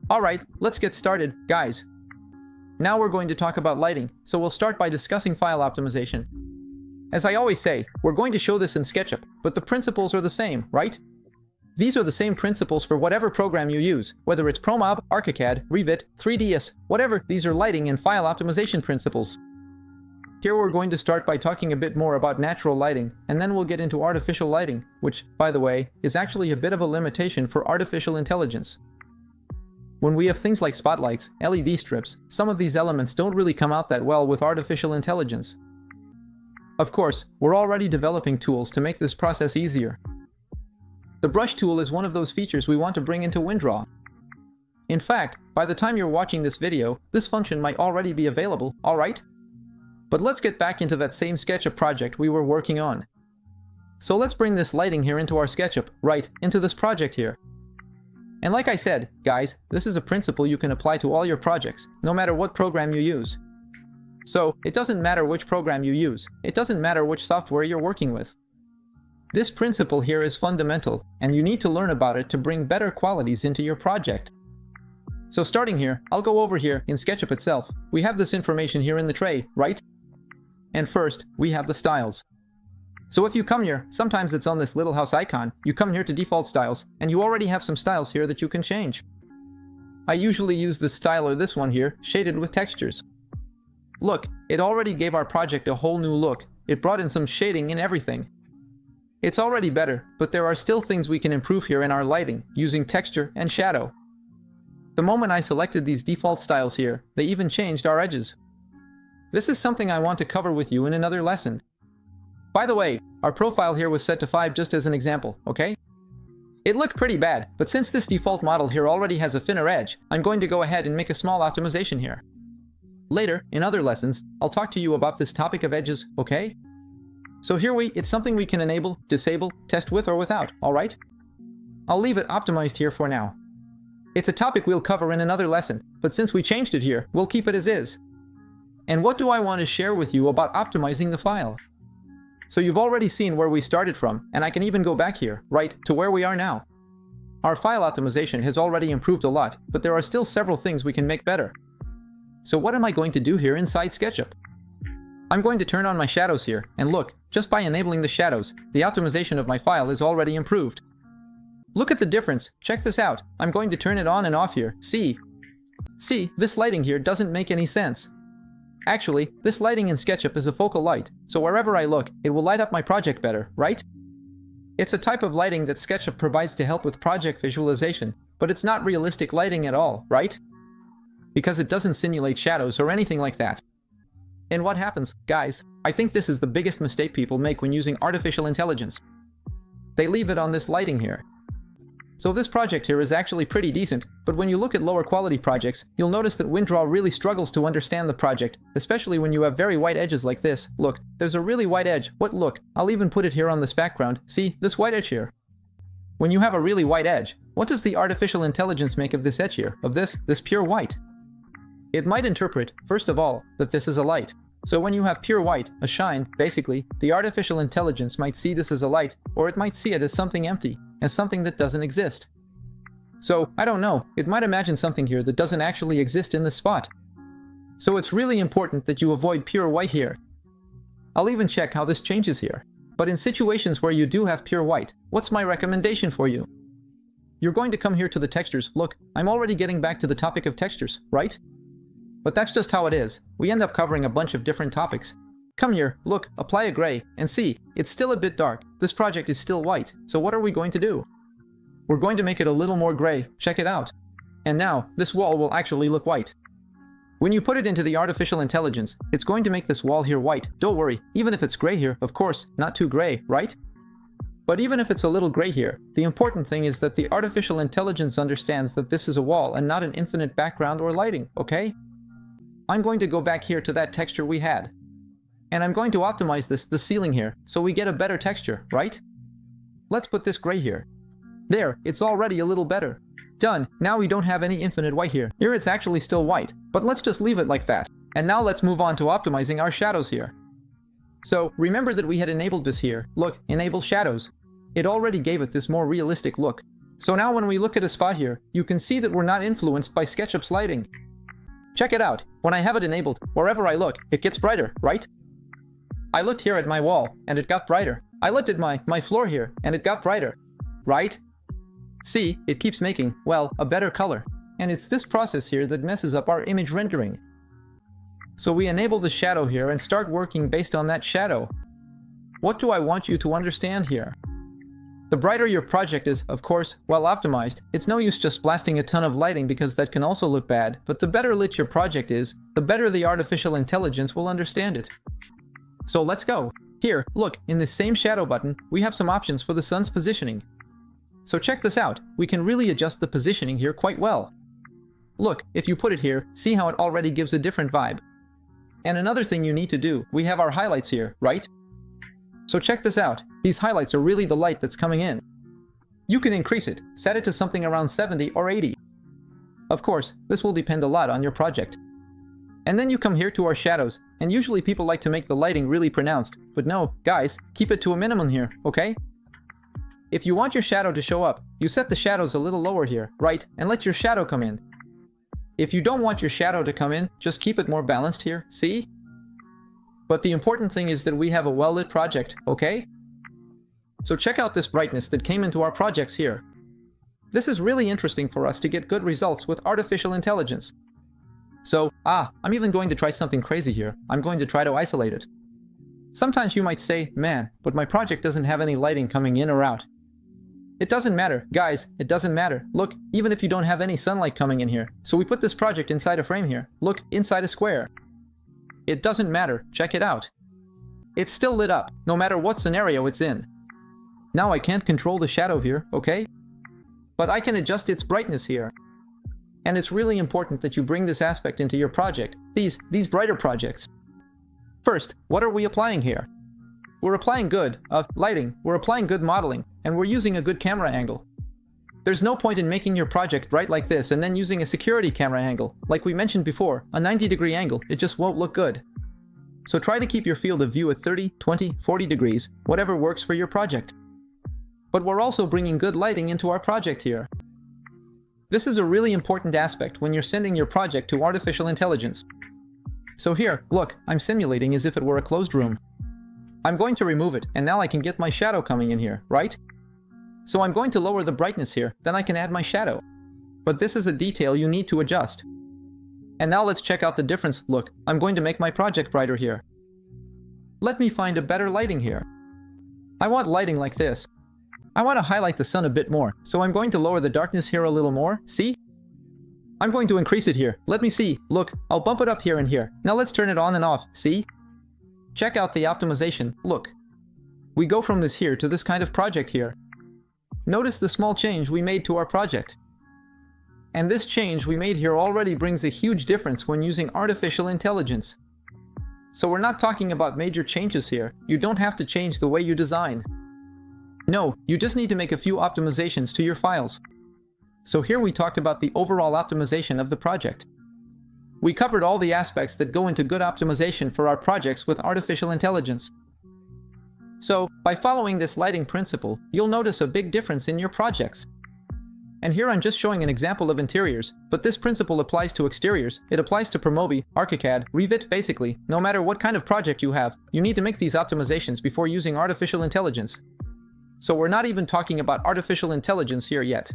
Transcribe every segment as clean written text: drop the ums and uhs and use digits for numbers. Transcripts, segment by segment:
Alright, let's get started, guys. Now we're going to talk about lighting, so we'll start by discussing file optimization. As I always say, we're going to show this in SketchUp, but the principles are the same, right? These are the same principles for whatever program you use, whether it's ProMob, ArchiCAD, Revit, 3ds, whatever, these are lighting and file optimization principles. Here we're going to start by talking a bit more about natural lighting, and then we'll get into artificial lighting, which, by the way, is actually a bit of a limitation for artificial intelligence. When we have things like spotlights, LED strips, some of these elements don't really come out that well with artificial intelligence. Of course, we're already developing tools to make this process easier. The brush tool is one of those features we want to bring into Redraw. In fact, by the time you're watching this video, this function might already be available, alright? But let's get back into that same SketchUp project we were working on. So let's bring this lighting here into our SketchUp, right, into this project here. And like I said, guys, this is a principle you can apply to all your projects, no matter what program you use. So, it doesn't matter which program you use, it doesn't matter which software you're working with. This principle here is fundamental, and you need to learn about it to bring better qualities into your project. So starting here, I'll go over here in SketchUp itself. We have this information here in the tray, right? And first, we have the styles. So if you come here, sometimes it's on this little house icon, you come here to default styles, and you already have some styles here that you can change. I usually use this style or this one here, shaded with textures. Look, it already gave our project a whole new look. It brought in some shading and everything. It's already better, but there are still things we can improve here in our lighting, using texture and shadow. The moment I selected these default styles here, they even changed our edges. This is something I want to cover with you in another lesson. By the way, our profile here was set to 5 just as an example, okay? It looked pretty bad, but since this default model here already has a thinner edge, I'm going to go ahead and make a small optimization here. Later, in other lessons, I'll talk to you about this topic of edges, okay? So here it's something we can enable, disable, test with or without, alright? I'll leave it optimized here for now. It's a topic we'll cover in another lesson, but since we changed it here, we'll keep it as is. And what do I want to share with you about optimizing the file? So you've already seen where we started from, and I can even go back here, right, to where we are now. Our file optimization has already improved a lot, but there are still several things we can make better. So what am I going to do here inside SketchUp? I'm going to turn on my shadows here, and look, just by enabling the shadows, the optimization of my file is already improved. Look at the difference, check this out, I'm going to turn it on and off here, see, this lighting here doesn't make any sense. Actually, this lighting in SketchUp is a focal light, so wherever I look, it will light up my project better, right? It's a type of lighting that SketchUp provides to help with project visualization, but it's not realistic lighting at all, right? Because it doesn't simulate shadows or anything like that. And what happens, guys? I think this is the biggest mistake people make when using artificial intelligence. They leave it on this lighting here. So this project here is actually pretty decent, but when you look at lower quality projects, you'll notice that Redraw really struggles to understand the project, especially when you have very white edges like this. Look, there's a really white edge. Look, I'll even put it here on this background. See, this white edge here. When you have a really white edge, what does the artificial intelligence make of this edge here, of this pure white? It might interpret, first of all, that this is a light. So when you have pure white, a shine, basically, the artificial intelligence might see this as a light, or it might see it as something empty, as something that doesn't exist. So, I don't know, it might imagine something here that doesn't actually exist in this spot. So it's really important that you avoid pure white here. I'll even check how this changes here. But in situations where you do have pure white, what's my recommendation for you? You're going to come here to the textures. Look, I'm already getting back to the topic of textures, right? But that's just how it is. We end up covering a bunch of different topics. Come here, look, apply a gray, and see, it's still a bit dark. This project is still white, so what are we going to do? We're going to make it a little more gray, check it out. And now, this wall will actually look white. When you put it into the artificial intelligence, it's going to make this wall here white. Don't worry, even if it's gray here, of course, not too gray, right? But even if it's a little gray here, the important thing is that the artificial intelligence understands that this is a wall and not an infinite background or lighting, okay? I'm going to go back here to that texture we had. And I'm going to optimize the ceiling here, so we get a better texture, right? Let's put this gray here. There, it's already a little better. Done, now we don't have any infinite white here. Here it's actually still white, but let's just leave it like that. And now let's move on to optimizing our shadows here. So, remember that we had enabled this here. Look, enable shadows. It already gave it this more realistic look. So now when we look at a spot here, you can see that we're not influenced by SketchUp's lighting. Check it out. When I have it enabled, wherever I look, it gets brighter, right? I looked here at my wall, and it got brighter. I looked at my floor here, and it got brighter, right? See, it keeps making, well, a better color. And it's this process here that messes up our image rendering. So we enable the shadow here and start working based on that shadow. What do I want you to understand here? The brighter your project is, of course, well optimized, it's no use just blasting a ton of lighting because that can also look bad, but the better lit your project is, the better the artificial intelligence will understand it. So let's go. Here, look, in this same shadow button, we have some options for the sun's positioning. So check this out, we can really adjust the positioning here quite well. Look, if you put it here, see how it already gives a different vibe. And another thing you need to do, we have our highlights here, right? So check this out, these highlights are really the light that's coming in. You can increase it, set it to something around 70 or 80. Of course, this will depend a lot on your project. And then you come here to our shadows, and usually people like to make the lighting really pronounced, but no, guys, keep it to a minimum here, okay? If you want your shadow to show up, you set the shadows a little lower here, right, and let your shadow come in. If you don't want your shadow to come in, just keep it more balanced here, see? But the important thing is that we have a well-lit project, okay? So check out this brightness that came into our projects here. This is really interesting for us to get good results with artificial intelligence. So, I'm even going to try something crazy here. I'm going to try to isolate it. Sometimes you might say, man, but my project doesn't have any lighting coming in or out. It doesn't matter, guys, it doesn't matter. Look, even if you don't have any sunlight coming in here. So we put this project inside a frame here. Look, inside a square. It doesn't matter, check it out. It's still lit up, no matter what scenario it's in. Now I can't control the shadow here, okay? But I can adjust its brightness here. And it's really important that you bring this aspect into your project, these brighter projects. First, what are we applying here? We're applying good lighting, we're applying good modeling, and we're using a good camera angle. There's no point in making your project bright like this and then using a security camera angle. Like we mentioned before, a 90-degree angle, it just won't look good. So try to keep your field of view at 30, 20, 40 degrees, whatever works for your project. But we're also bringing good lighting into our project here. This is a really important aspect when you're sending your project to artificial intelligence. So here, look, I'm simulating as if it were a closed room. I'm going to remove it, and now I can get my shadow coming in here, right? So I'm going to lower the brightness here, then I can add my shadow. But this is a detail you need to adjust. And now let's check out the difference. Look, I'm going to make my project brighter here. Let me find a better lighting here. I want lighting like this. I want to highlight the sun a bit more, so I'm going to lower the darkness here a little more, see? I'm going to increase it here. Let me see. Look, I'll bump it up here and here. Now let's turn it on and off, see? Check out the optimization. Look. We go from this here to this kind of project here. Notice the small change we made to our project. And this change we made here already brings a huge difference when using artificial intelligence. So we're not talking about major changes here. You don't have to change the way you design. No, you just need to make a few optimizations to your files. So here we talked about the overall optimization of the project. We covered all the aspects that go into good optimization for our projects with artificial intelligence. So, by following this lighting principle, you'll notice a big difference in your projects. And here I'm just showing an example of interiors, but this principle applies to exteriors. It applies to Promobi, ArchiCAD, Revit, basically. No matter what kind of project you have, you need to make these optimizations before using artificial intelligence. So we're not even talking about artificial intelligence here yet.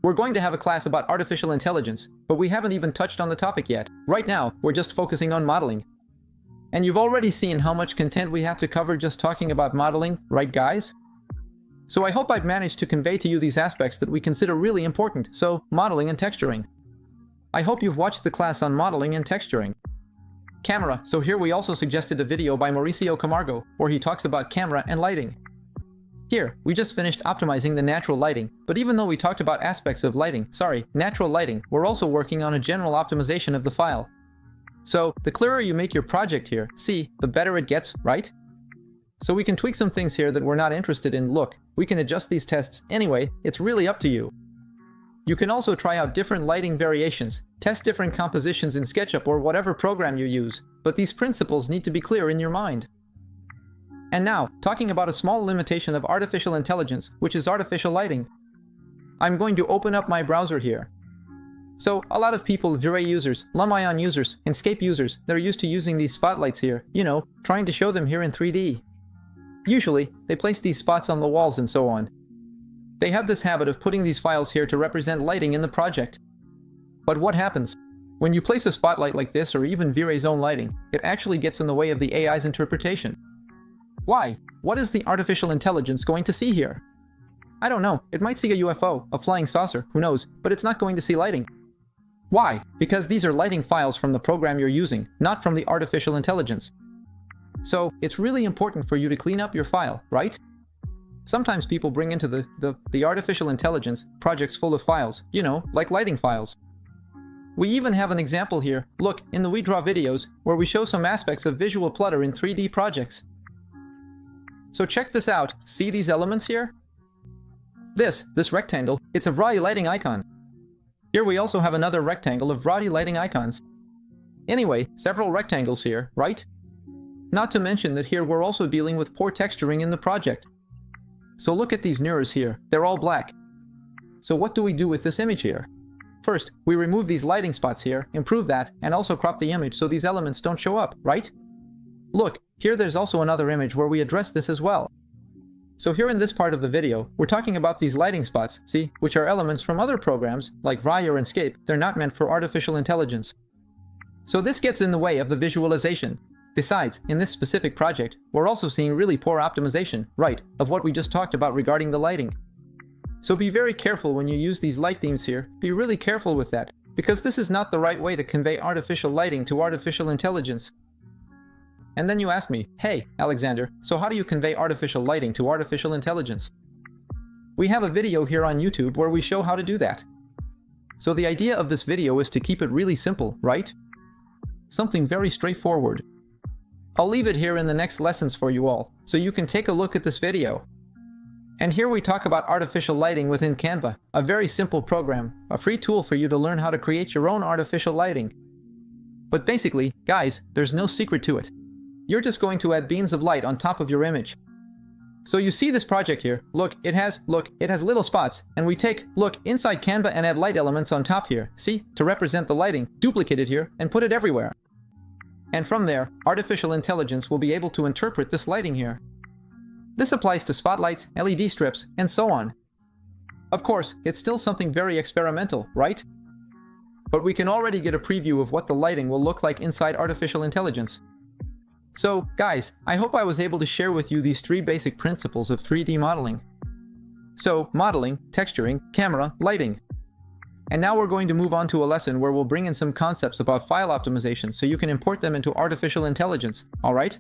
We're going to have a class about artificial intelligence, but we haven't even touched on the topic yet. Right now, we're just focusing on modeling. And you've already seen how much content we have to cover just talking about modeling, right guys? So I hope I've managed to convey to you these aspects that we consider really important, so modeling and texturing. I hope you've watched the class on modeling and texturing. Camera, so here we also suggested a video by Mauricio Camargo, where he talks about camera and lighting. Here, we just finished optimizing the natural lighting, but even though we talked about aspects of natural lighting, we're also working on a general optimization of the file. So, the clearer you make your project here, see, the better it gets, right? So we can tweak some things here that we're not interested in. Look, we can adjust these tests. Anyway, it's really up to you. You can also try out different lighting variations, test different compositions in SketchUp or whatever program you use, but these principles need to be clear in your mind. And now, talking about a small limitation of artificial intelligence, which is artificial lighting. I'm going to open up my browser here. So a lot of people, Vray users, Lumion users, and Scape users, they're used to using these spotlights here, you know, trying to show them here in 3D. Usually, they place these spots on the walls and so on. They have this habit of putting these files here to represent lighting in the project. But what happens? When you place a spotlight like this, or even Vray's own lighting, it actually gets in the way of the AI's interpretation. Why? What is the artificial intelligence going to see here? I don't know, it might see a UFO, a flying saucer, who knows, but it's not going to see lighting. Why? Because these are lighting files from the program you're using, not from the artificial intelligence. So, it's really important for you to clean up your file, right? Sometimes people bring into the artificial intelligence projects full of files, you know, like lighting files. We even have an example here, look, in the Redraw videos, where we show some aspects of visual clutter in 3D projects. So check this out, see these elements here? This rectangle, it's a variety lighting icon. Here we also have another rectangle of variety lighting icons. Anyway, several rectangles here, right? Not to mention that here we're also dealing with poor texturing in the project. So look at these mirrors here, they're all black. So what do we do with this image here? First, we remove these lighting spots here, improve that, and also crop the image so these elements don't show up, right? Look, here there's also another image where we address this as well. So here in this part of the video, we're talking about these lighting spots, see, which are elements from other programs, like Vray or Scape. They're not meant for artificial intelligence. So this gets in the way of the visualization. Besides, in this specific project, we're also seeing really poor optimization, right, of what we just talked about regarding the lighting. So be very careful when you use these light themes here, be really careful with that, because this is not the right way to convey artificial lighting to artificial intelligence. And then you ask me, hey, Alexander, so how do you convey artificial lighting to artificial intelligence? We have a video here on YouTube where we show how to do that. So the idea of this video is to keep it really simple, right? Something very straightforward. I'll leave it here in the next lessons for you all, so you can take a look at this video. And here we talk about artificial lighting within Canva, a very simple program, a free tool for you to learn how to create your own artificial lighting. But basically, guys, there's no secret to it. You're just going to add beams of light on top of your image. So you see this project here, look, it has little spots, and we take, look, inside Canva and add light elements on top here, see, to represent the lighting, duplicate it here, and put it everywhere. And from there, artificial intelligence will be able to interpret this lighting here. This applies to spotlights, LED strips, and so on. Of course, it's still something very experimental, right? But we can already get a preview of what the lighting will look like inside artificial intelligence. So, guys, I hope I was able to share with you these 3 basic principles of 3D modeling. So, modeling, texturing, camera, lighting. And now we're going to move on to a lesson where we'll bring in some concepts about file optimization so you can import them into artificial intelligence, alright?